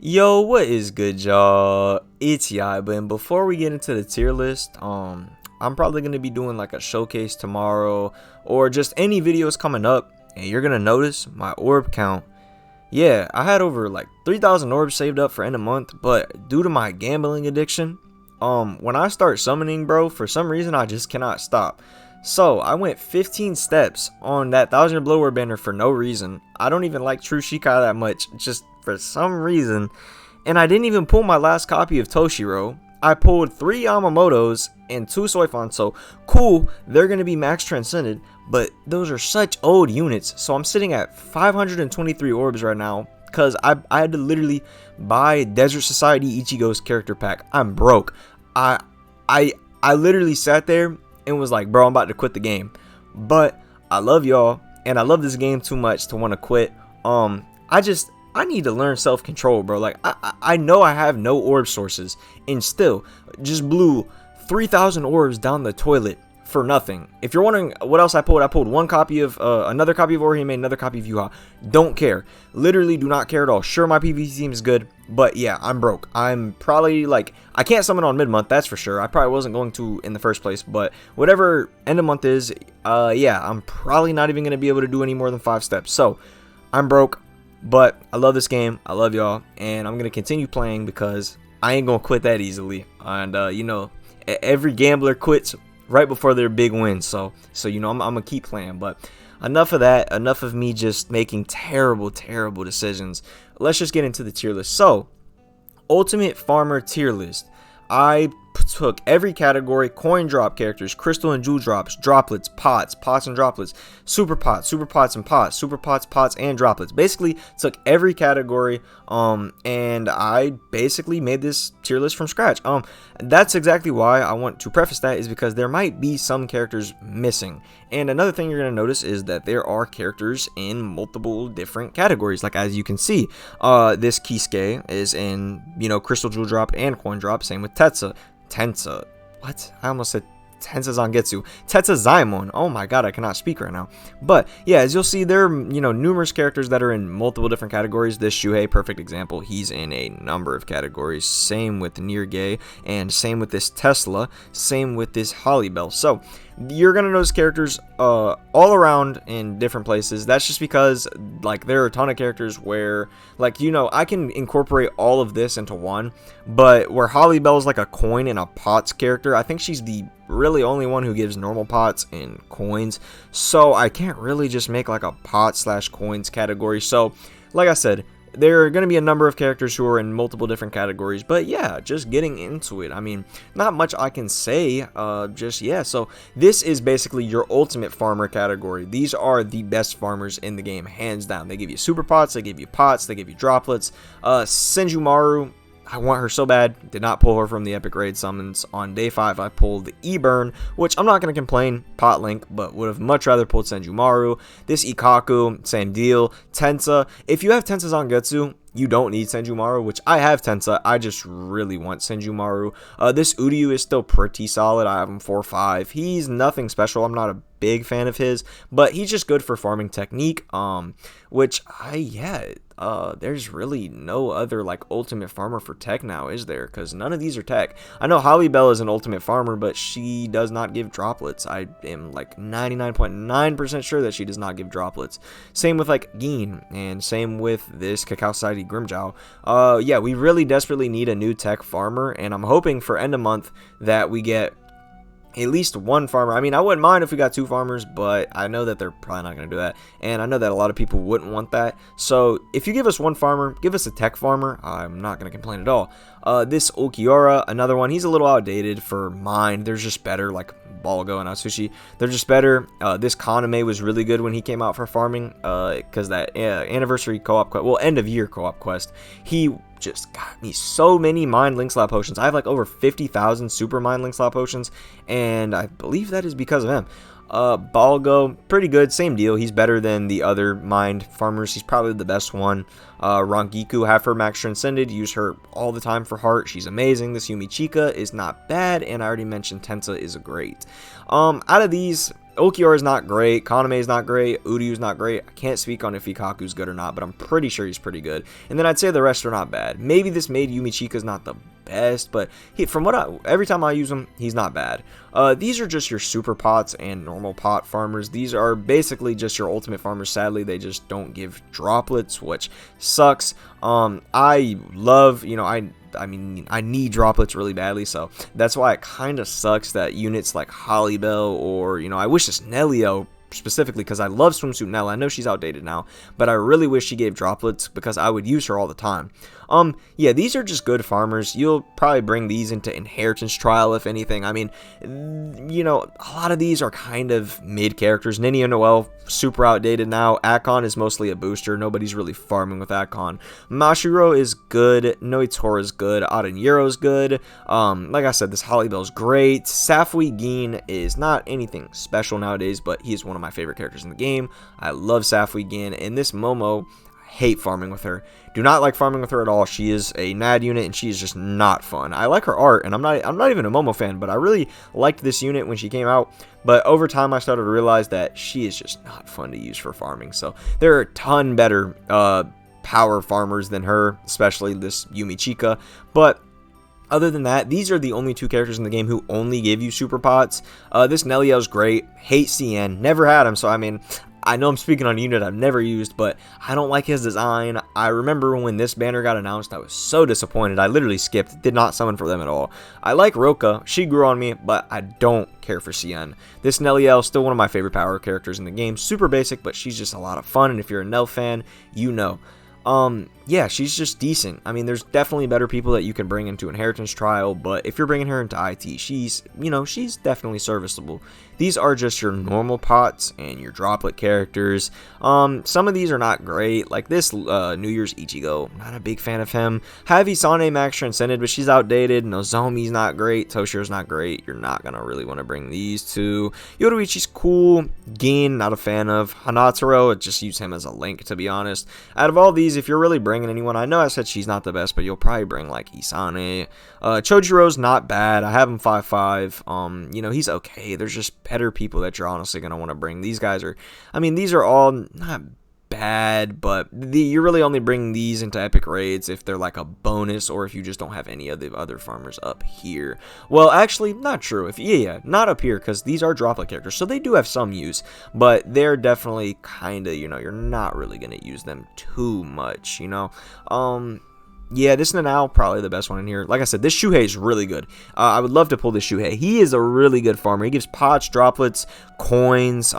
Yo, what is good, y'all? It's Yall, but before we get into the tier list, I'm probably gonna be doing like a showcase tomorrow or just any videos coming up, and you're gonna notice my orb count. Yeah, I had over like 3,000 orbs saved up for end of month, but due to my gambling addiction, when I start summoning, bro, for some reason I just cannot stop. So I went 15 steps on that 1,000 blow orb banner for no reason. I don't even like True Shikai that much, just for some reason. And I didn't even pull my last copy of Toshiro. I pulled 3 Yamamotos and 2 Soifon, so cool, they're going to be max transcended, but those are such old units. So I'm sitting at 523 orbs right now, because I had to literally buy Desert Society Ichigo's character pack. I'm broke. I literally sat there and was like, bro, I'm about to quit the game. But I love y'all, and I love this game too much to want to quit. I need to learn self-control, bro. Like, I know I have no orb sources, and still just blew 3,000 orbs down the toilet for nothing. If you're wondering what else I pulled one copy of, another copy of Orihime, another copy of Yuha. Don't care. Literally do not care at all. Sure, my PvP team is good, but yeah, I'm broke. I'm probably, like, I can't summon on mid-month, that's for sure. I probably wasn't going to in the first place, but whatever end of month is, yeah, I'm probably not even going to be able to do any more than 5 steps. So, I'm broke. But I love this game, I love y'all, and I'm going to continue playing because I ain't going to quit that easily. And, you know, every gambler quits right before their big win. So you know, I'm going to keep playing. But enough of that, enough of me just making terrible decisions. Let's just get into the tier list. So, Ultimate Farmer tier list. I took every category: coin drop characters, crystal and jewel drops, droplets, pots and droplets, super pots and pots, super pots and droplets. Basically took every category, and I basically made this tier list from scratch. That's exactly why I want to preface that, is because there might be some characters missing. And another thing you're going to notice is that there are characters in multiple different categories. Like, as you can see, this Kisuke is in, you know, crystal, jewel drop, and coin drop. Same with Tensa. What? I almost said Tensa Zangetsu. Zaimon. Oh my god, I cannot speak right now. But yeah, as you'll see, there are, you know, numerous characters that are in multiple different categories. This Shuhei, perfect example. He's in a number of categories. Same with Nirgay, and same with this Tesla. Same with this Hollybell. So you're gonna notice characters all around in different places. That's just because, like, there are a ton of characters where, like, you know, I can incorporate all of this into one, but where Hollybell is like a coin and a pots character, I think she's the really only one who gives normal pots and coins, so I can't really just make like a pot slash coins category. So like I said, there are going to be a number of characters who are in multiple different categories, but yeah, just getting into it. I mean, not much I can say, just yeah. So this is basically your ultimate farmer category. These are the best farmers in the game, hands down. They give you super pots, they give you pots, they give you droplets. Senjumaru, I want her so bad. Did not pull her from the epic raid summons. On day 5, I pulled the E-Burn, which I'm not going to complain, pot link, but would have much rather pulled Senjumaru. This Ikaku, same deal. Tensa, if you have Tensa Zangetsu, you don't need Senjumaru, which I have Tensa. I just really want Senjumaru. This Uryu is still pretty solid. I have him 4-5. He's nothing special. I'm not a big fan of his, but he's just good for farming technique, which there's really no other like ultimate farmer for tech now, is there? Because none of these are tech. I know Hollybell is an ultimate farmer, but she does not give droplets. I am like 99.9% sure that she does not give droplets. Same with like Gin, and same with this Cacao Society Grimjow. Yeah, we really desperately need a new tech farmer, and I'm hoping for end of month that we get at least one farmer. I mean, I wouldn't mind if we got 2 farmers, but I know that they're probably not going to do that, and I know that a lot of people wouldn't want that. So if you give us one farmer, give us a tech farmer, I'm not going to complain at all. This Ulquiorra, another one, he's a little outdated for mine. There's just better, like Balgo and Atsushi. They're just better. This Kaname was really good when he came out for farming, because that anniversary co-op quest, well, end of year co-op quest, he just got me so many mind link slap potions. I have like over 50,000 super mind link slap potions, and I believe that is because of him. Balgo, pretty good, same deal. He's better than the other mind farmers. He's probably the best one. Rangiku, have her max transcended, use her all the time for heart. She's amazing. This Yumichika is not bad, and I already mentioned Tensa is great. Out of these, Ulquiorra is not great, Kaname is not great, Uryu is not great. I can't speak on if Ikaku's good or not, but I'm pretty sure he's pretty good. And then I'd say the rest are not bad. Maybe this maid Yumichika's not the best, but every time I use him, he's not bad. These are just your super pots and normal pot farmers. These are basically just your ultimate farmers. Sadly, they just don't give droplets, which sucks. I love, I mean, I need droplets really badly, so that's why it kind of sucks that units like Hollybell or, I wish this Nelio specifically, because I love Swimsuit Nell. I know she's outdated now, but I really wish she gave droplets because I would use her all the time. Yeah, these are just good farmers. You'll probably bring these into Inheritance Trial, if anything. I mean, a lot of these are kind of mid characters. Ninja Noel, super outdated now. Akon is mostly a booster. Nobody's really farming with Akon. Mashiro is good. Noitora is good. Adeniro is good. Like I said, this Hollybell is great. Safui Gin is not anything special nowadays, but he is one of my favorite characters in the game. I love Safui Gin, and this Momo, hate farming with her. Do not like farming with her at all. She is a NAD unit and she is just not fun. I like her art, and I'm not even a Momo fan, but I really liked this unit when she came out. But over time I started to realize that she is just not fun to use for farming. So there are a ton better power farmers than her, especially this Yumichika. But other than that, these are the only two characters in the game who only give you super pots. This Nelio's great. Hate CN. Never had him, so I mean, I know I'm speaking on a unit I've never used, but I don't like his design. I remember when this banner got announced, I was so disappointed. I literally skipped, did not summon for them at all. I like Roka, she grew on me, but I don't care for CN. This Nelliel is still one of my favorite power characters in the game. Super basic, but she's just a lot of fun, and if you're a Nell fan, you know. Yeah, she's just decent. I mean, there's definitely better people that you can bring into Inheritance Trial, but if you're bringing her into IT, she's definitely serviceable. These are just your normal pots and your droplet characters. Some of these are not great, like this New Year's Ichigo. Not a big fan of him. Have Isane Max Transcended, but she's outdated. Nozomi's not great. Toshiro's not great. You're not gonna really want to bring these two. Yoruichi's cool. Gin, not a fan of. Hanataro, I just use him as a link, to be honest. Out of all these, if you're really bringing anyone, I know I said she's not the best, but you'll probably bring like Isane. Chojiro's not bad. I have him 5-5. He's okay. There's just better people that you're honestly going to want to bring. These guys are, I mean, these are all not bad, but you're really only bringing these into epic raids if they're like a bonus, or if you just don't have any of the other farmers up here. Well, actually, not true. Not up here, because these are droplet characters, so they do have some use, but they're definitely kind of, you're not really going to use them too much, Yeah, this Nanao, probably the best one in here. Like I said, this Shuhei is really good. I would love to pull this Shuhei. He is a really good farmer. He gives pots, droplets, coins,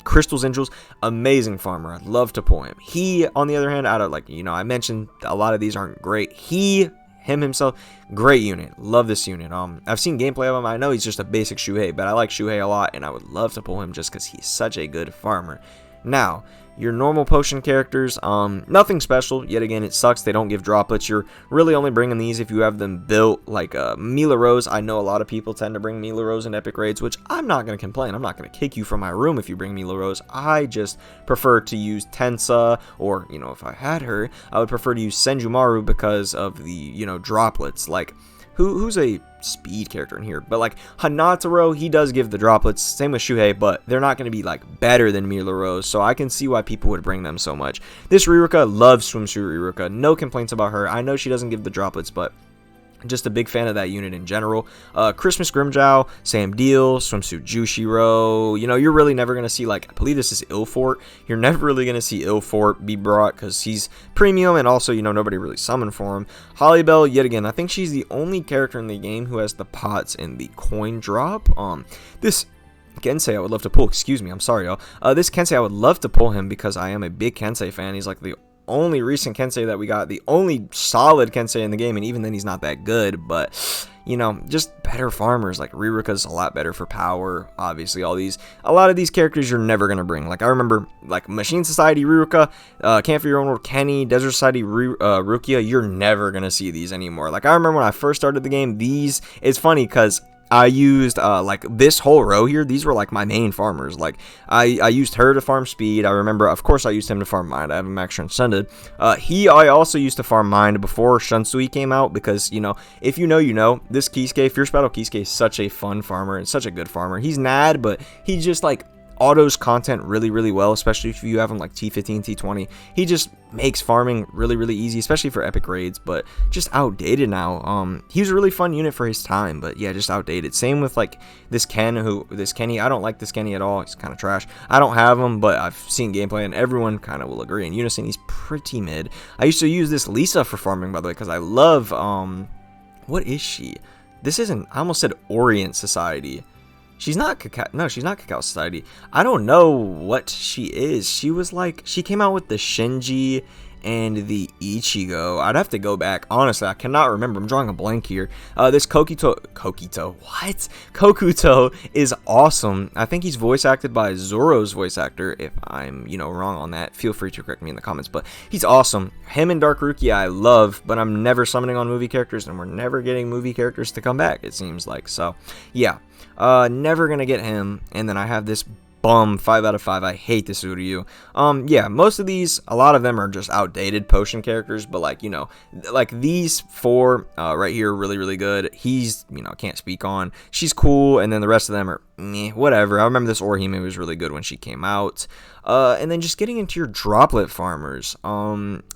crystals, and jewels. Amazing farmer. I'd love to pull him. He, on the other hand, out of I mentioned a lot of these aren't great. Him himself, great unit. Love this unit. I've seen gameplay of him. I know he's just a basic Shuhei, but I like Shuhei a lot, and I would love to pull him just because he's such a good farmer. Now, your normal potion characters, nothing special. Yet again, it sucks they don't give droplets. You're really only bringing these if you have them built, like Mila Rose. I know a lot of people tend to bring Mila Rose in epic raids, which I'm not going to complain. I'm not going to kick you from my room if you bring Mila Rose. I just prefer to use Tensa, or, if I had her, I would prefer to use Senjumaru because of the, droplets. Like, who's a speed character in here? But like Hanataro, he does give the droplets. Same with Shuhei, but they're not going to be like better than Mila Rose, so I can see why people would bring them so much. This Riruka, loves Swimsuit Riruka. No complaints about her. I know she doesn't give the droplets, but just a big fan of that unit in general. Christmas Grimjow, Sam Deal, Swimsuit Jushiro. You're really never going to see, like, I believe this is Ilfort. You're never really going to see Ilfort be brought because he's premium, and also, nobody really summoned for him. Hollybell, yet again, I think she's the only character in the game who has the pots and the coin drop. This Kensei I would love to pull. Excuse me, I'm sorry, y'all. This Kensei I would love to pull him because I am a big Kensei fan. He's like the only recent Kensei that we got, the only solid Kensei in the game, and even then he's not that good, but just better farmers. Like Riruka's a lot better for power. Obviously, a lot of these characters you're never gonna bring. Like I remember, like Machine Society Riruka, Camp for Your Own World Kenny, Desert Society Rukia. You're never gonna see these anymore. Like I remember when I first started the game, it's funny because I used, like, this whole row here. These were, like, my main farmers. Like, I used her to farm speed. I remember, of course, I used him to farm mind. I have him max transcended. I also used to farm mind before Shunsui came out because, if you know, this Kisuke, Fierce Battle Kisuke is such a fun farmer and such a good farmer. He's NAD, but he's just, like, autos content really well, especially if you have him like T15, T20. He just makes farming really easy, especially for epic raids, but just outdated now. He was a really fun unit for his time, but yeah, just outdated. Same with like this Kenny. I don't like this Kenny at all. He's kind of trash. I don't have him, but I've seen gameplay and everyone kind of will agree. In unison, he's pretty mid. I used to use this Lisa for farming, by the way, because I love what is she? This isn't, I almost said Orient Society. She's not Cacao. No, she's not Cacao Society. I don't know what she is. She was like, she came out with the Shinji and the Ichigo. I'd have to go back. Honestly, I cannot remember. I'm drawing a blank here. This Kokuto is awesome. I think he's voice acted by Zoro's voice actor. If I'm, wrong on that, feel free to correct me in the comments. But he's awesome. Him and Dark Rukia I love, but I'm never summoning on movie characters, and we're never getting movie characters to come back, it seems like. So, yeah. Never gonna get him. And then I have this bum 5 out of 5. I hate this Uryu. Yeah, most of these, a lot of them are just outdated potion characters, but like, like these 4 right here, really good. He's, can't speak on. She's cool, and then the rest of them are meh, whatever. I remember this Orihime was really good when she came out. And then just getting into your droplet farmers.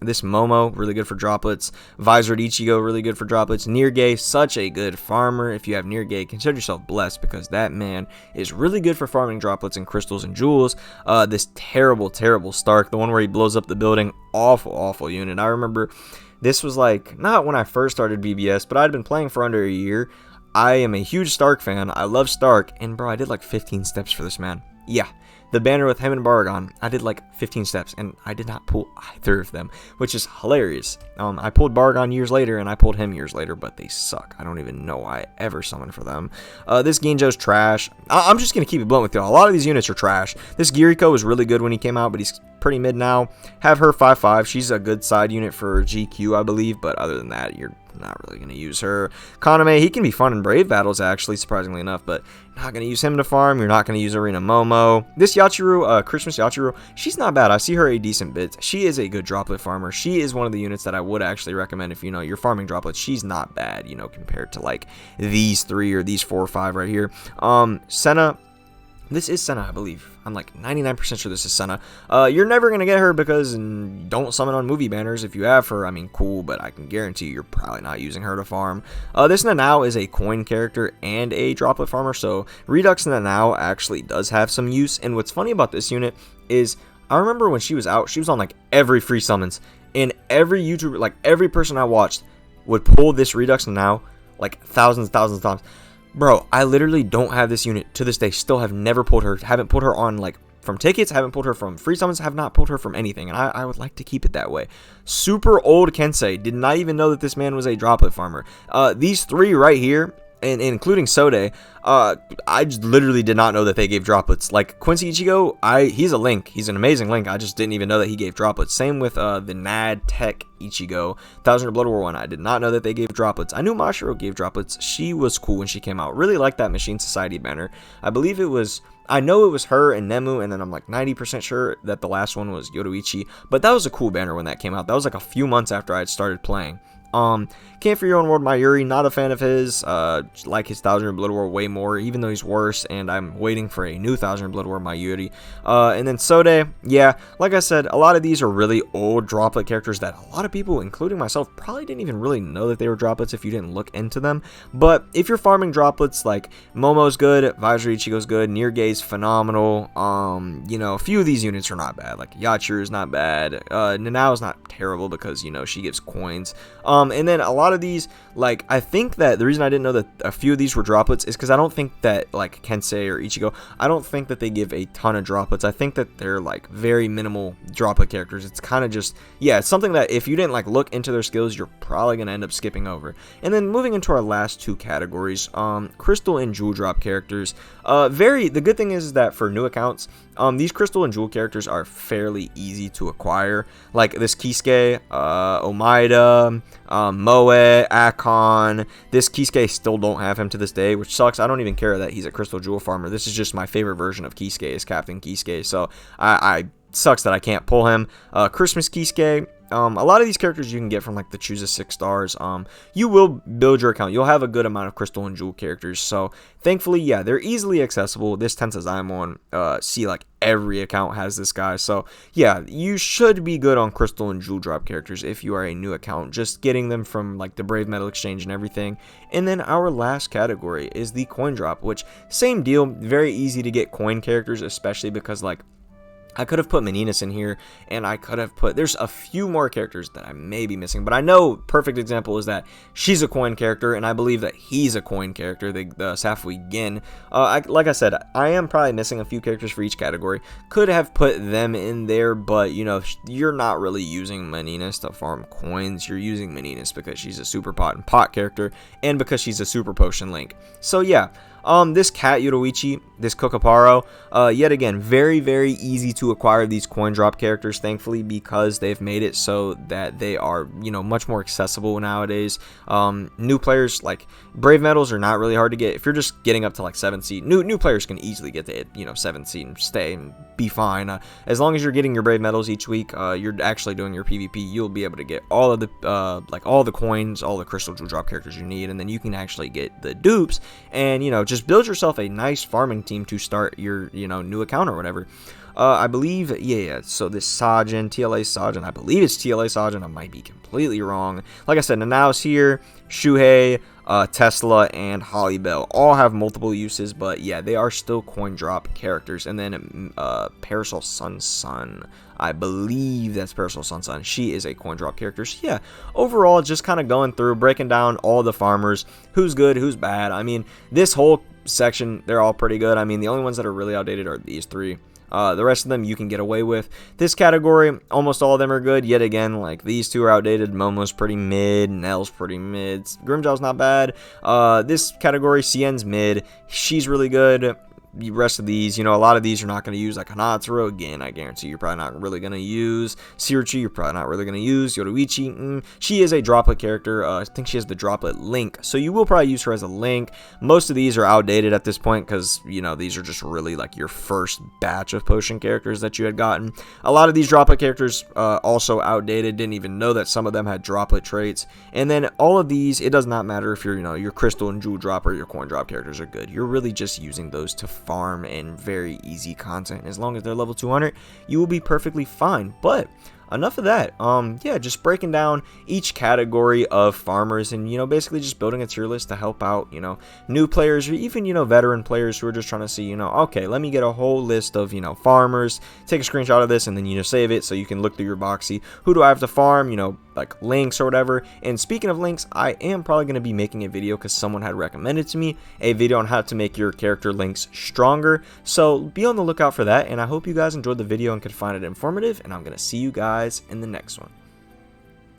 This Momo, really good for droplets. Visored Ichigo, really good for droplets. Nirge, such a good farmer. If you have Nirge, consider yourself blessed, because that man is really good for farming droplets and crystals and jewels. This terrible Stark, the one where he blows up the building, awful unit. I remember this was like, not when I first started BBS, but I'd been playing for under a year. I am a huge Stark fan. I love Stark, and bro, I did like 15 steps for this man. Yeah. The banner with him and Baragon, I did like 15 steps, and I did not pull either of them, which is hilarious. I pulled Baragon years later, and I pulled him years later, but they suck. I don't even know why I ever summoned for them. This Ginjo's trash. I'm just going to keep it blunt with y'all. A lot of these units are trash. This Giriko was really good when he came out, but he's pretty mid now. Have her 5/5. She's a good side unit for GQ, I believe, but other than that, you're not really going to use her. Kaname, he can be fun in Brave battles, actually, surprisingly enough, but not going to use him to farm. You're not going to use Arena Momo. This Yachiru, Christmas Yachiru, she's not bad. I see her a decent bit. She is a good droplet farmer. She is one of the units that I would actually recommend if, you're farming droplets. She's not bad, compared to, like, these 3 or these 4 or 5 right here. Senna. This is Senna, I believe. I'm like 99% sure this is Senna. You're never going to get her because don't summon on movie banners. If you have her, I mean, cool, but I can guarantee you're probably not using her to farm. This Nanao is a coin character and a droplet farmer, so Redux Nanao actually does have some use. And what's funny about this unit is I remember when she was out, she was on like every free summons. And every YouTuber, like every person I watched would pull this Redux Nanao like thousands of times. Bro, I literally don't have this unit to this day. Still have never pulled her. Haven't pulled her on, like, from tickets. Haven't pulled her from free summons. Have not pulled her from anything. And I would like to keep it that way. Super old Kensei. Did not even know that this man was a droplet farmer. These 3 right here, and including Sode, I just literally did not know that they gave droplets. Like Quincy Ichigo, he's a Link. He's an amazing Link. I just didn't even know that he gave droplets. Same with the Nad Tech Ichigo, 1000 Blood War one. I did not know that they gave droplets. I knew Mashiro gave droplets. She was cool when she came out. Really liked that Machine Society banner. I believe it was, I know it was her and Nemu, and then I'm like 90% sure that the last one was Yoruichi. But that was a cool banner when that came out. That was like a few months after I had started playing. Camp for Your Own World Mayuri, not a fan of his, like his 1000 Blood War way more, even though he's worse, and I'm waiting for a new 1000 Blood War Mayuri. And then Sode, yeah, like I said, a lot of these are really old droplet characters that a lot of people, including myself, probably didn't even really know that they were droplets if you didn't look into them. But if you're farming droplets, like Momo's good, Visor Ichigo's good, Nirge's phenomenal, a few of these units are not bad, like Yachiru's not bad, Nanao's not terrible because, she gives coins, and then a lot of these, like, I think that the reason I didn't know that a few of these were droplets is because I don't think that, like, Kensei or Ichigo, I don't think that they give a ton of droplets. I think that they're, like, very minimal droplet characters. It's kind of just, yeah, it's something that if you didn't, like, look into their skills, you're probably going to end up skipping over. And then moving into our last 2 categories, crystal and jewel drop characters. The good thing is that for new accounts, these crystal and jewel characters are fairly easy to acquire. Like this Kisuke, Omaida, Moe, Akon. This Kisuke still don't have him to this day, which sucks. I don't even care that he's a crystal jewel farmer. This is just my favorite version of Kisuke, is Captain Kisuke. So I sucks that I can't pull him. Christmas Kisuke. a lot of these characters you can get from like the choose a 6 stars. You will build your account. You'll have a good amount of crystal and jewel characters. So thankfully, yeah, they're easily accessible. This tense as I'm on, see like every account has this guy. So yeah, you should be good on crystal and jewel drop characters if you are a new account, just getting them from like the Brave Metal Exchange and everything. And then our last category is the coin drop, which same deal, very easy to get coin characters, especially because like I could have put Meninas in here, and I could have put, there's a few more characters that I may be missing, but I know perfect example is that she's a coin character, and I believe that he's a coin character, the Safui Gin. Like I said, I am probably missing a few characters for each category. Could have put them in there, but, you know, you're not really using Meninas to farm coins. You're using Meninas because she's a super pot and pot character, and because she's a super potion link. So, yeah. This Cat Yoruichi, this Kokoparo, yet again, very, very easy to acquire these coin drop characters, thankfully, because they've made it so that they are, you know, much more accessible nowadays. New players, like, Brave Metals are not really hard to get. If you're just getting up to, like, 7th seed, new players can easily get to, you know, 7th seed and stay and be fine. As long as you're getting your Brave Metals each week, you're actually doing your PvP, you'll be able to get all of the, like, all the coins, all the crystal jewel drop characters you need, and then you can actually get the dupes, and, you know, just build yourself a nice farming team to start your, you know, new account or whatever. I believe, yeah, so this Sajin, TLA Sajin, I believe it's TLA Sajin, I might be completely wrong. Like I said, Nanao's here, Shuhei, Tesla, and Holly Bell all have multiple uses, but yeah, they are still coin drop characters. And then Parasol Sun, I believe that's Parasol Sun. She is a coin drop character. So yeah, overall, just kind of going through, breaking down all the farmers, who's good, who's bad. I mean, this whole section, they're all pretty good. I mean, the only ones that are really outdated are these three. The rest of them you can get away with. This category, almost all of them are good. Yet again, like these two are outdated. Momo's pretty mid. Nell's pretty mid. Grimjow's not bad. This category, Cien's mid. She's really good. The rest of these, you know, a lot of these you're not going to use, like Hanatsuro, again, I guarantee you're probably not really going to use. Siruchi, you're probably not really going to use. Yoruichi, she is a Droplet character. I think she has the Droplet link, so you will probably use her as a link. Most of these are outdated at this point because, you know, these are just really like your first batch of potion characters that you had gotten. A lot of these Droplet characters also outdated, didn't even know that some of them had Droplet traits. And then all of these, it does not matter if you're, you know, your crystal and jewel drop or your coin drop characters are good. You're really just using those to farm and very easy content. As long as they're level 200, you will be perfectly fine. But enough of that. Yeah, just breaking down each category of farmers and, you know, basically just building a tier list to help out, you know, new players or even, you know, veteran players who are just trying to see, you know, okay, let me get a whole list of, you know, farmers, take a screenshot of this and then, you know, save it so you can look through your box, see who do I have to farm, you know, like links or whatever. And speaking of links, I am probably going to be making a video because someone had recommended to me a video on how to make your character links stronger. So be on the lookout for that, and I hope you guys enjoyed the video and could find it informative, and I'm going to see you guys in the next one.